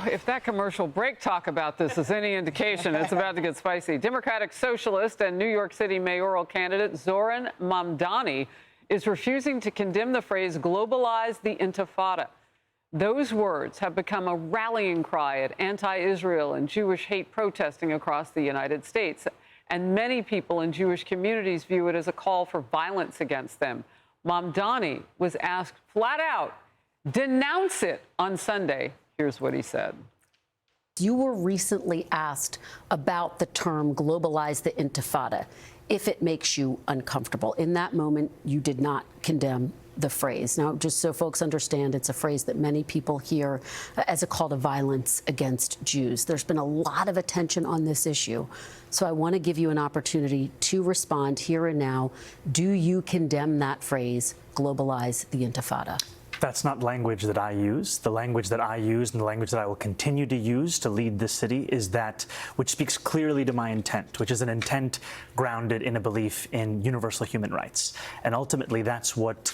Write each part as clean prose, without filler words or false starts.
if that commercial break talk about this is any indication, it's about to get spicy. Democratic Socialist and New York City mayoral candidate Zoran Mamdani is refusing to condemn the phrase globalize the Intifada. Those words have become a rallying cry at anti-Israel and Jewish hate protesting across the United States. And many people in Jewish communities view it as a call for violence against them. Mamdani was asked flat out, denounce it on Sunday. Here's what he said. You were recently asked about the term globalize the Intifada, if it makes you uncomfortable. In that moment, you did not condemn the phrase. Now, just so folks understand, it's a phrase that many people hear as a call to violence against Jews. There's been a lot of attention on this issue. So I want to give you an opportunity to respond here and now. Do you condemn that phrase, globalize the Intifada? That's not language that I use. The language that I use and the language that I will continue to use to lead this city is that which speaks clearly to my intent, which is an intent grounded in a belief in universal human rights. And ultimately, that's what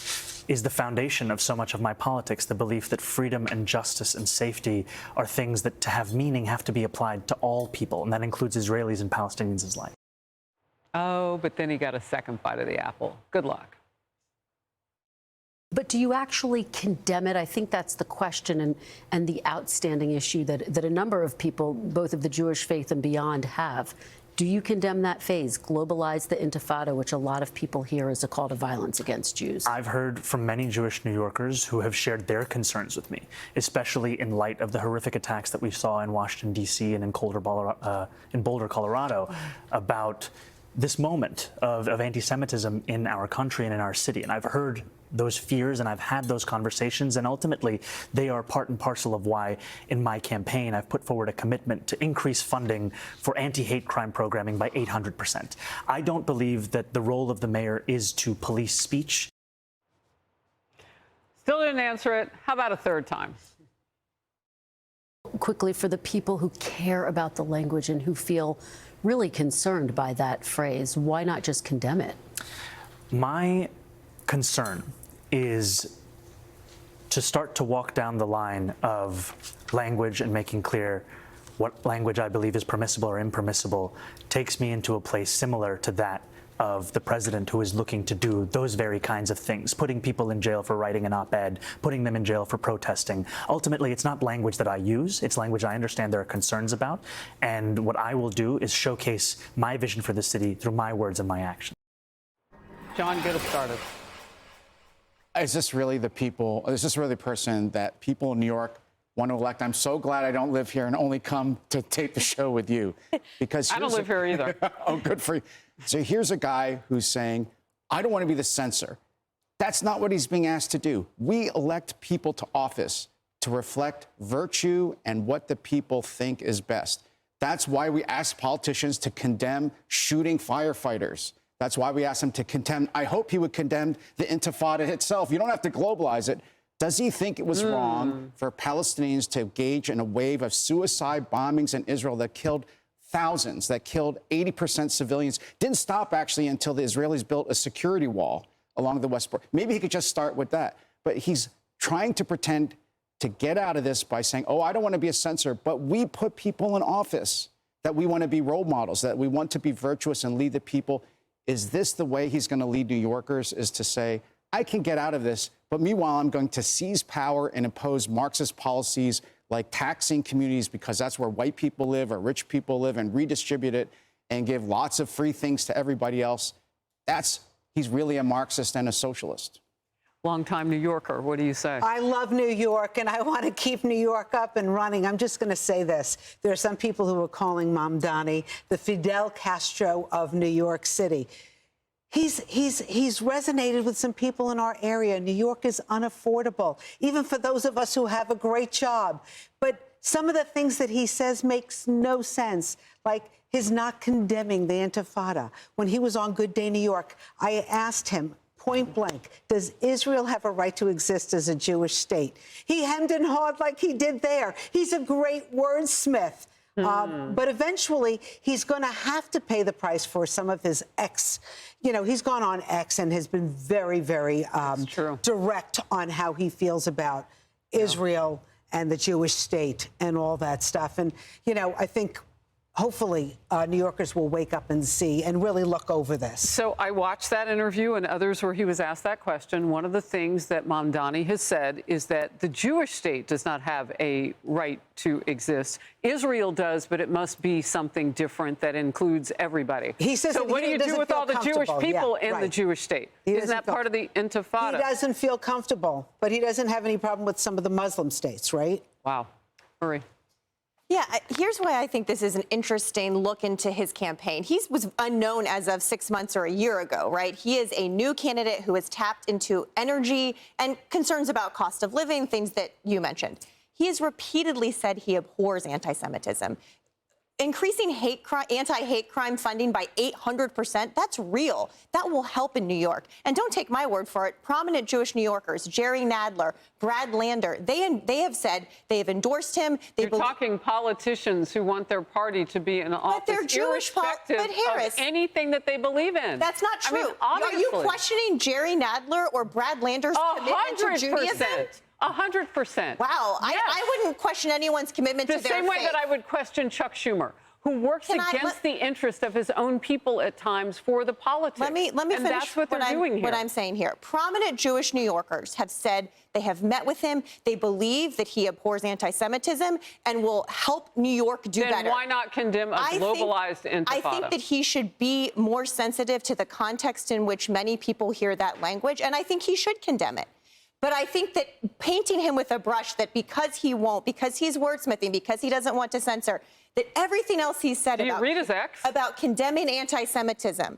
is the foundation of so much of my politics, the belief that freedom and justice and safety are things that, to have meaning, have to be applied to all people, and that includes Israelis and Palestinians alike. Oh, but then he got a second bite of the apple. Good luck. But do you actually condemn it? I think that's the question and the outstanding issue that a number of people, both of the Jewish faith and beyond, have. Do you condemn that phase, globalize the Intifada, which a lot of people hear as a call to violence against Jews? I've heard from many Jewish New Yorkers who have shared their concerns with me, especially in light of the horrific attacks that we saw in Washington, D.C. and in Boulder, Colorado, about this moment of anti-Semitism in our country and in our city. And I've heard those fears and I've had those conversations, and ultimately they are part and parcel of why in my campaign I've put forward a commitment to increase funding for anti-hate crime programming by 800%. I don't believe that the role of the mayor is to police speech. Still didn't answer it. How about a third time? Quickly, for the people who care about the language and who feel really concerned by that phrase, why not just condemn it? My concern is to start to walk down the line of language and making clear what language I believe is permissible or impermissible takes me into a place similar to that of the president, who is looking to do those very kinds of things, putting people in jail for writing an op-ed, putting them in jail for protesting. Ultimately, it's not language that I use. It's language I understand there are concerns about. And what I will do is showcase my vision for the city through my words and my actions. John, get us started. Is this really the people, is this really the person that people in New York want to elect? I'm so glad I don't live here and only come to tape the show with you. Because I don't live here either. Oh, good for you. So here's a guy who's saying, I don't want to be the censor. That's not what he's being asked to do. We elect people to office to reflect virtue and what the people think is best. That's why we ask politicians to condemn shooting firefighters. That's why we asked him to condemn. I hope he would condemn the Intifada itself. You don't have to globalize it. Does he think it was wrong for Palestinians to engage in a wave of suicide bombings in Israel that killed thousands, that killed 80% civilians? Didn't stop, actually, until the Israelis built a security wall along the West border. Maybe he could just start with that. But he's trying to pretend to get out of this by saying, oh, I don't want to be a censor, but we put people in office that we want to be role models, that we want to be virtuous and lead the people. Is this the way he's going to lead New Yorkers, is to say, I can get out of this, but meanwhile, I'm going to seize power and impose Marxist policies like taxing communities because that's where white people live or rich people live, and redistribute it and give lots of free things to everybody else? He's really a Marxist and a socialist. Longtime New Yorker, what do you say? I love New York, and I want to keep New York up and running. I'm just going to say this. There are some people who are calling Mamdani the Fidel Castro of New York City. He's resonated with some people in our area. New York is unaffordable, even for those of us who have a great job. But some of the things that he says makes no sense, like his not condemning the Intifada. When he was on Good Day New York, I asked him, point blank, does Israel have a right to exist as a Jewish state? He hemmed and hawed like he did there. He's a great wordsmith. But eventually, he's going to have to pay the price for some of his he's gone on X and has been very, very direct on how he feels about Israel and the Jewish state and all that stuff. And, you know, I think hopefully New Yorkers will wake up and see and really look over this. So I watched that interview and others where he was asked that question. One of the things that Mamdani has said is that the Jewish state does not have a right to exist. Israel does, but it must be something different that includes everybody. He says so that what he do you doesn't do with feel all the Jewish comfortable. people Yeah, in the right. Jewish state? He Isn't doesn't that feel- part of the intifada? He doesn't feel comfortable, but he doesn't have any problem with some of the Muslim states, right? Wow. Marie. Yeah, here's why I think this is an interesting look into his campaign. He was unknown as of 6 months or a year ago, right? He is a new candidate who has tapped into energy and concerns about cost of living, things that you mentioned. He has repeatedly said he abhors anti-Semitism. Increasing anti-hate crime funding by 800%, that's real. That will help in New York. And don't take my word for it. Prominent Jewish New Yorkers, Jerry Nadler, Brad Lander, they have said they have endorsed him. You're talking politicians who want their party to be in office, they're Jewish irrespective but Harris, of anything that they believe in. That's not true. I mean, Are you honestly. questioning Jerry Nadler or Brad Lander's commitment to Judaism? 100%. Wow, Yes. I wouldn't question anyone's commitment The to their same way faith. that I would question Chuck Schumer, who works Can I- against the interest of his own people at times for the politics. Let me and finish that's what they're doing here. what I'm saying here. Prominent Jewish New Yorkers have said they have met with him. They believe that he abhors anti-Semitism and will help New York do then better. why not condemn a globalized intifada? I think that he should be more sensitive to the context in which many people hear that language, and I think he should condemn it. But I think that painting him with a brush that because he won't, because he's wordsmithing, because he doesn't want to censor, that everything else he's said Do you read his ex? about condemning anti-Semitism,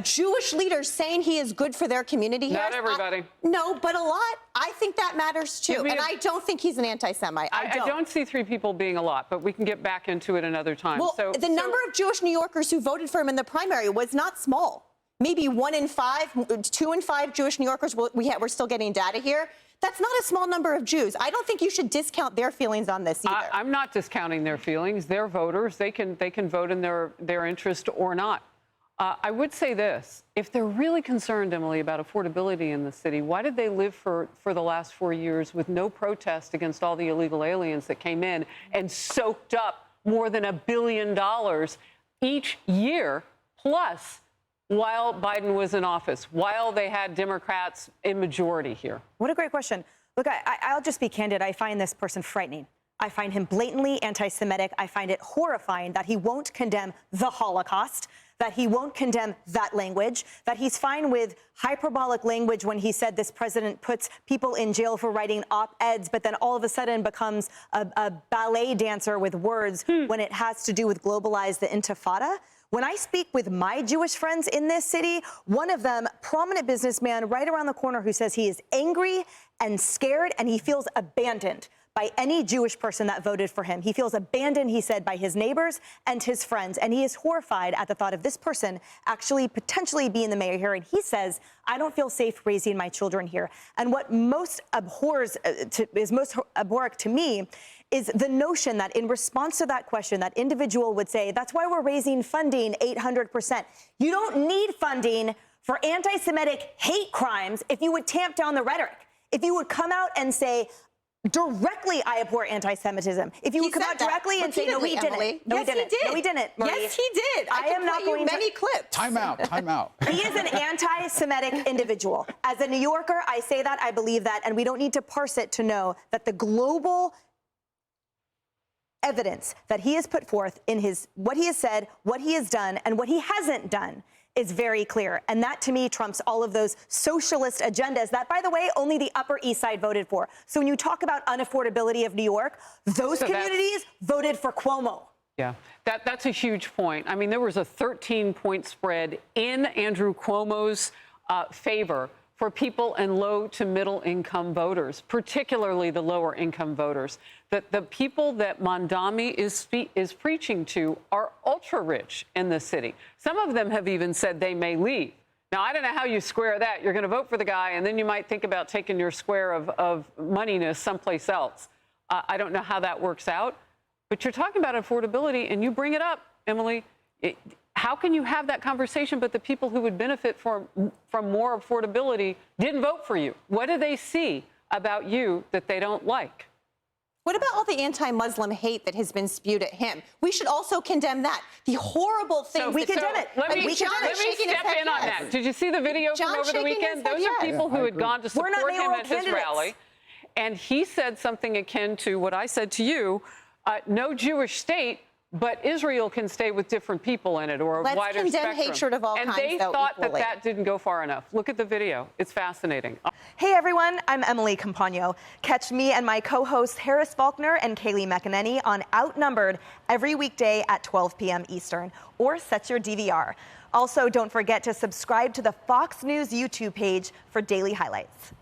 Jewish leaders saying he is good for their community. Not Harris, everybody. No, but a lot. I think that matters too. Give me And a- I don't think he's an anti-Semite. I don't see three people being a lot, but we can get back into it another time. Well, the number of Jewish New Yorkers who voted for him in the primary was not small. Maybe 1 in 5, 2 in 5 Jewish New Yorkers. We're still getting data here. That's not a small number of Jews. I don't think you should discount their feelings on this either. I'm not discounting their feelings. They're voters. They can vote in their interest or not. I would say this. If they're really concerned, Emily, about affordability in the city, why did they live for the last 4 years with no protest against all the illegal aliens that came in and soaked up more than $1 billion each year, plus while Biden was in office, while they had Democrats in majority here? What a great question. Look, I'll just be candid. I find this person frightening. I find him blatantly anti-Semitic. I find it horrifying that he won't condemn the Holocaust, that he won't condemn that language, that he's fine with hyperbolic language when he said this president puts people in jail for writing op-eds, but then all of a sudden becomes a ballet dancer with words when it has to do with globalize the intifada. When I speak with my Jewish friends in this city, one of them, prominent businessman right around the corner, who says he is angry and scared and he feels abandoned by any Jewish person that voted for him. He feels abandoned, he said, by his neighbors and his friends. And he is horrified at the thought of this person actually potentially being the mayor here. And he says, I don't feel safe raising my children here. And what most is most abhorrent to me is the notion that in response to that question, that individual would say, that's why we're raising funding 800%. You don't need funding for anti-Semitic hate crimes if you would tamp down the rhetoric. If you would come out and say, directly, I abhor anti-Semitism. If you would come out directly and say, no, he didn't. Emily. No, Yes, he didn't. he did. No, he didn't. Marie. Yes, he did. I am not going to. many clips. Time out, time out. He is an anti-Semitic individual. As a New Yorker, I say that, I believe that, and we don't need to parse it to know that the global evidence that he has put forth in what he has said, what he has done, and what he hasn't done is very clear. And that, to me, trumps all of those socialist agendas that, by the way, only the Upper East Side voted for. So when you talk about unaffordability of New York, those communities voted for Cuomo. Yeah, that's a huge point. I mean, there was a 13-point spread in Andrew Cuomo's favor for people in low to middle income voters, particularly the lower income voters. That the people that Mamdani is preaching to are ultra rich in the city. Some of them have even said they may leave. Now, I don't know how you square that. You're going to vote for the guy, and then you might think about taking your square of moneyness someplace else. I don't know how that works out. But you're talking about affordability, and you bring it up, Emily. How can you have that conversation, but the people who would benefit from more affordability didn't vote for you? What do they see about you that they don't like? What about all the anti-Muslim hate that has been spewed at him? We should also condemn that. The horrible things. we condemn it. Let me John is shaking his step head in on yes. that. Did you see the video from John's over the shaking his weekend? head Those are yes. people who had gone to We're support not him mayoral at his candidates. rally. And he said something akin to what I said to you, no Jewish state, but Israel can stay with different people in it, or a Let's wider condemn spectrum. hatred of all and kinds, they though, thought equally. that didn't go far enough. Look at the video. It's fascinating. Hey everyone, I'm Emily Campagno. Catch me and my co-hosts Harris Faulkner and Kaylee McEnany on Outnumbered every weekday at 12 p.m. Eastern, or set your DVR. Also, don't forget to subscribe to the Fox News YouTube page for daily highlights.